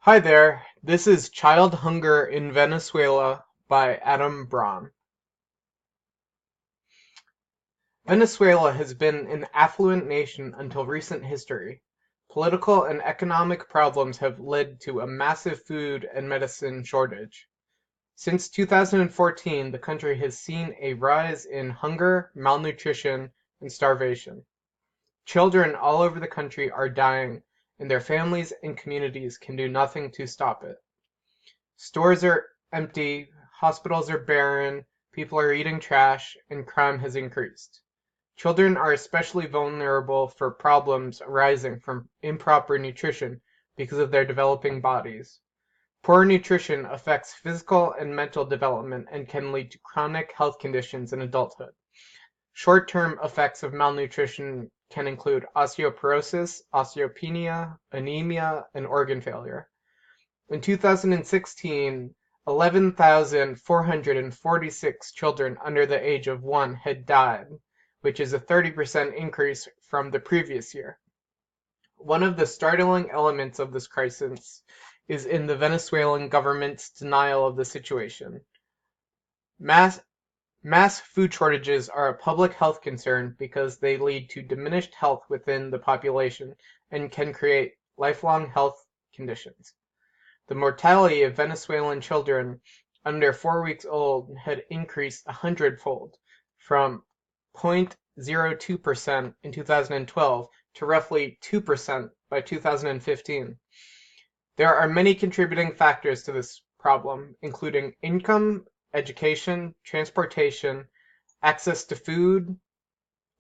Hi there, this is Child Hunger in Venezuela by Adam Braun. Venezuela has been an affluent nation until recent history. Political and economic problems have led to a massive food and medicine shortage. Since 2014, the country has seen a rise in hunger, malnutrition, and starvation. Children all over the country are dying, and their families and communities can do nothing to stop it. Stores are empty, hospitals are barren, people are eating trash, and crime has increased. Children are especially vulnerable for problems arising from improper nutrition because of their developing bodies. Poor nutrition affects physical and mental development and can lead to chronic health conditions in adulthood. Short-term effects of malnutrition can include osteoporosis, osteopenia, anemia, and organ failure. In 2016, 11,446 children under the age of 1 had died, which is a 30% increase from the previous year. One of the startling elements of this crisis is in the Venezuelan government's denial of the situation. Mass food shortages are a public health concern because they lead to diminished health within the population and can create lifelong health conditions. The mortality of Venezuelan children under 4 weeks old had increased a hundredfold, from 0.02% in 2012 to roughly 2% by 2015. There are many contributing factors to this problem, including income, education, transportation, access to food,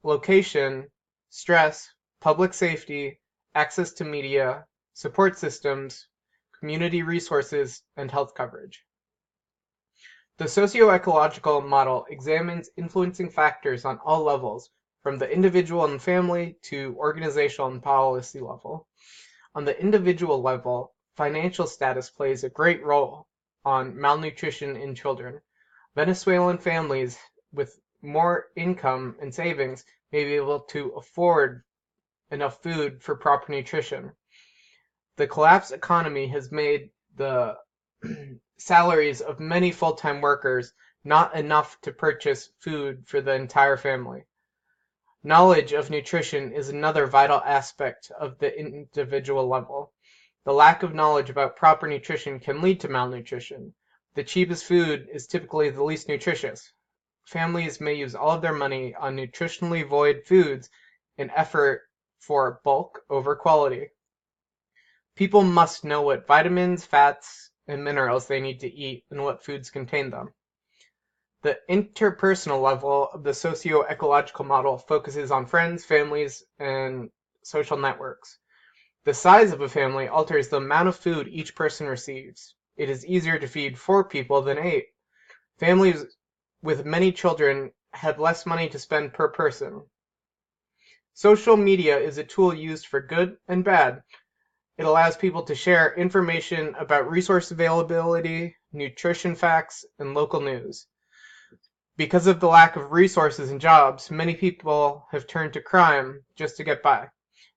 location, stress, public safety, access to media, support systems, community resources, and health coverage. The socio-ecological model examines influencing factors on all levels, from the individual and family to organizational and policy level. On the individual level, financial status plays a great role on malnutrition in children. Venezuelan families with more income and savings may be able to afford enough food for proper nutrition. The collapsed economy has made the salaries of many full-time workers not enough to purchase food for the entire family. Knowledge of nutrition is another vital aspect of the individual level. The lack of knowledge about proper nutrition can lead to malnutrition. The cheapest food is typically the least nutritious. Families may use all of their money on nutritionally void foods in effort for bulk over quality. People must know what vitamins, fats, and minerals they need to eat and what foods contain them. The interpersonal level of the socio-ecological model focuses on friends, families, and social networks. The size of a family alters the amount of food each person receives. It is easier to feed 4 people than 8. Families with many children have less money to spend per person. Social media is a tool used for good and bad. It allows people to share information about resource availability, nutrition facts, and local news. Because of the lack of resources and jobs, many people have turned to crime just to get by.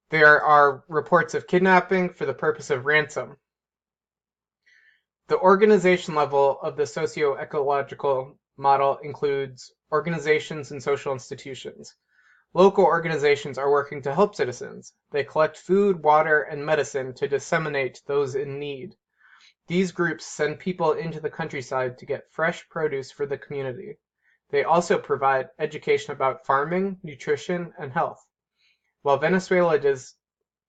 There are reports of kidnapping for the purpose of ransom. The organization level of the socio-ecological model includes organizations and social institutions. Local organizations are working to help citizens. They collect food, water, and medicine to disseminate to those in need. These groups send people into the countryside to get fresh produce for the community. They also provide education about farming, nutrition, and health. While Venezuela does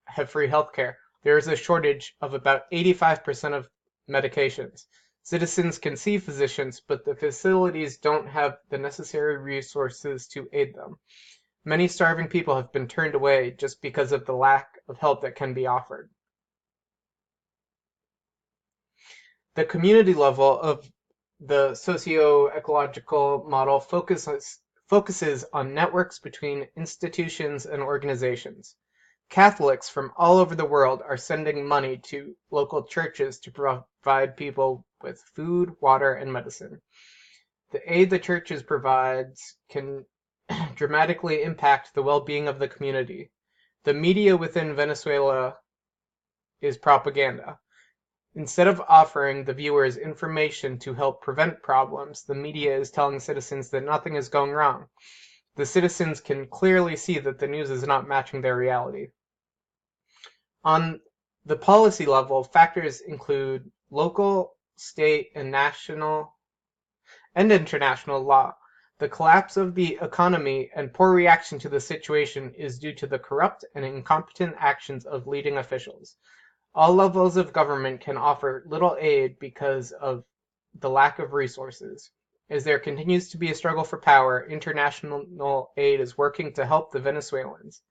have free healthcare, there is a shortage of about 85% of medications. Citizens can see physicians, but the facilities don't have the necessary resources to aid them. Many starving people have been turned away just because of the lack of help that can be offered. The community level of the socio-ecological model focuses on networks between institutions and organizations. Catholics from all over the world are sending money to local churches to provide people with food, water, and medicine. The aid the churches provides can dramatically impact the well-being of the community. The media within Venezuela is propaganda. Instead of offering the viewers information to help prevent problems, the media is telling citizens that nothing is going wrong. The citizens can clearly see that the news is not matching their reality. On the policy level, factors include local, state, and national and international law. The collapse of the economy and poor reaction to the situation is due to the corrupt and incompetent actions of leading officials. All levels of government can offer little aid because of the lack of resources. As there continues to be a struggle for power, international aid is working to help the Venezuelans.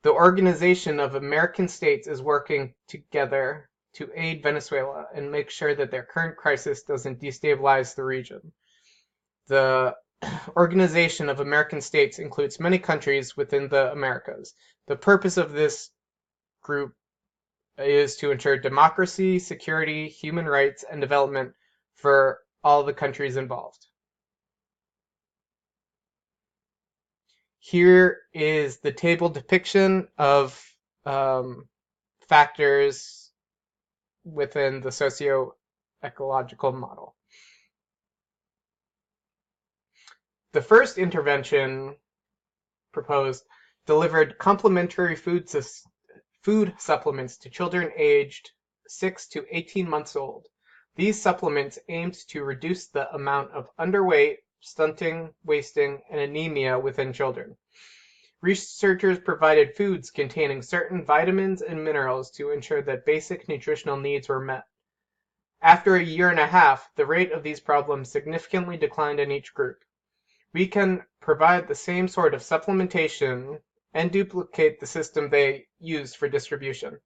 The Organization of American States is working together to aid Venezuela and make sure that their current crisis doesn't destabilize the region. The Organization of American States includes many countries within the Americas. The purpose of this group is to ensure democracy, security, human rights, and development for all the countries involved. Here is the table depiction of factors within the socio-ecological model. The first intervention proposed delivered complementary food supplements to children aged 6 to 18 months old. These supplements aimed to reduce the amount of underweight, stunting, wasting, and anemia within children. Researchers provided foods containing certain vitamins and minerals to ensure that basic nutritional needs were met. After a year and a half, the rate of these problems significantly declined in each group. We can provide the same sort of supplementation and duplicate the system they used for distribution.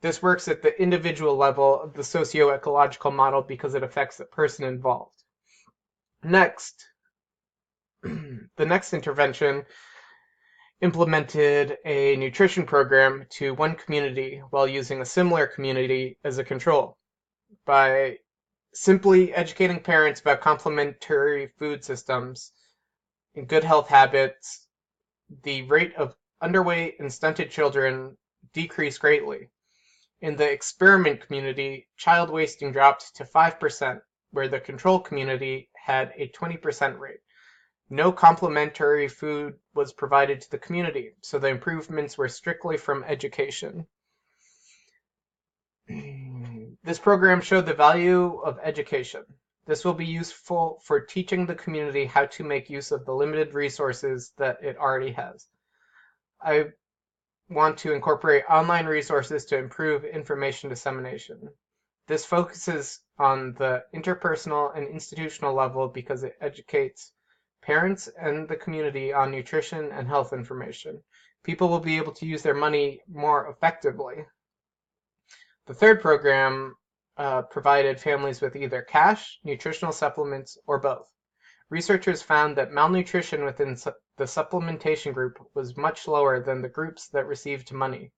This works at the individual level of the socio-ecological model because it affects the person involved. Next, the next intervention implemented a nutrition program to one community while using a similar community as a control. By simply educating parents about complementary food systems and good health habits, the rate of underweight and stunted children decreased greatly. In the experiment community, child wasting dropped to 5%, where the control community had a 20% rate. No complementary food was provided to the community, so the improvements were strictly from education. This program showed the value of education. This will be useful for teaching the community how to make use of the limited resources that it already has. I want to incorporate online resources to improve information dissemination. This focuses on the interpersonal and institutional level because it educates parents and the community on nutrition and health information. People will be able to use their money more effectively. The third program provided families with either cash, nutritional supplements, or both. Researchers found that malnutrition within the supplementation group was much lower than the groups that received money.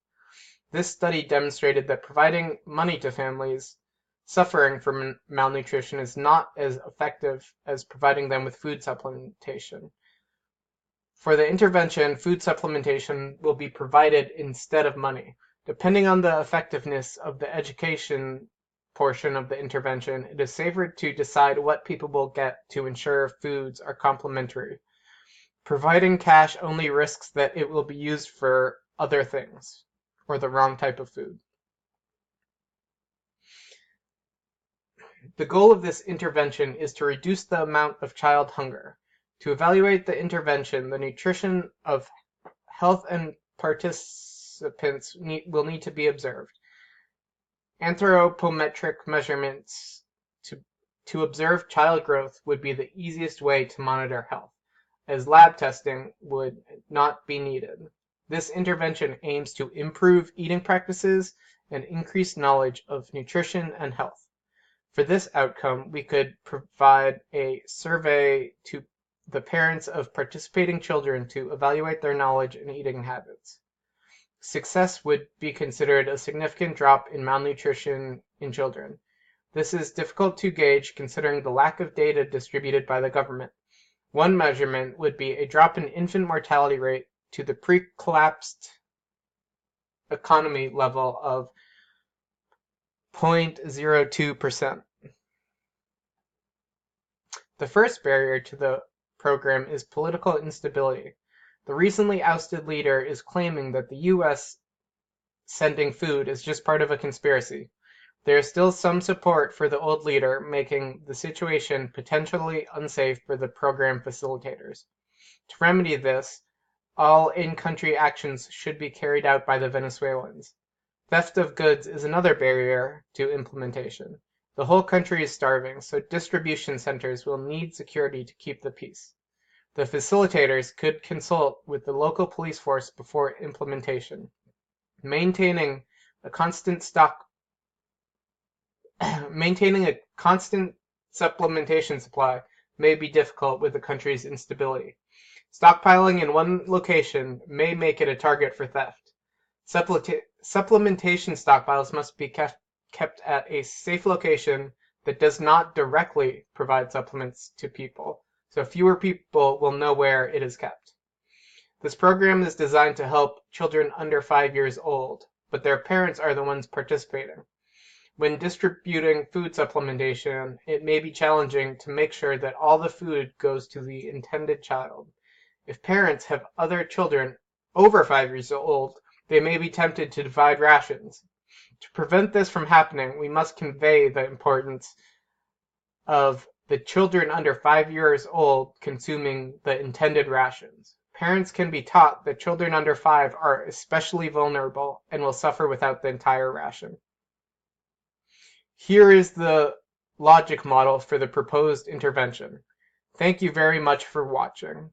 This study demonstrated that providing money to families suffering from malnutrition is not as effective as providing them with food supplementation. For the intervention, food supplementation will be provided instead of money. Depending on the effectiveness of the education portion of the intervention, it is safer to decide what people will get to ensure foods are complementary. Providing cash only risks that it will be used for other things, or the wrong type of food. The goal of this intervention is to reduce the amount of child hunger. To evaluate the intervention, the nutrition of health and participants will need to be observed. Anthropometric measurements to observe child growth would be the easiest way to monitor health, as lab testing would not be needed. This intervention aims to improve eating practices and increase knowledge of nutrition and health. For this outcome, we could provide a survey to the parents of participating children to evaluate their knowledge and eating habits. Success would be considered a significant drop in malnutrition in children. This is difficult to gauge considering the lack of data distributed by the government. One measurement would be a drop in infant mortality rate to the pre-collapsed economy level of 0.02%. The first barrier to the program is political instability. The recently ousted leader is claiming that the U.S. sending food is just part of a conspiracy. There is still some support for the old leader, making the situation potentially unsafe for the program facilitators. To remedy this, all in-country actions should be carried out by the Venezuelans. Theft of goods is another barrier to implementation. The whole country is starving, so distribution centers will need security to keep the peace. The facilitators could consult with the local police force before implementation. Maintaining a constant supplementation supply may be difficult with the country's instability. Stockpiling in one location may make it a target for theft. Supplementation stockpiles must be kept at a safe location that does not directly provide supplements to people, so fewer people will know where it is kept. This program is designed to help children under 5 years old, but their parents are the ones participating. When distributing food supplementation, it may be challenging to make sure that all the food goes to the intended child. If parents have other children over 5 years old, they may be tempted to divide rations. To prevent this from happening, we must convey the importance of the children under 5 years old consuming the intended rations. Parents can be taught that children under 5 are especially vulnerable and will suffer without the entire ration. Here is the logic model for the proposed intervention. Thank you very much for watching.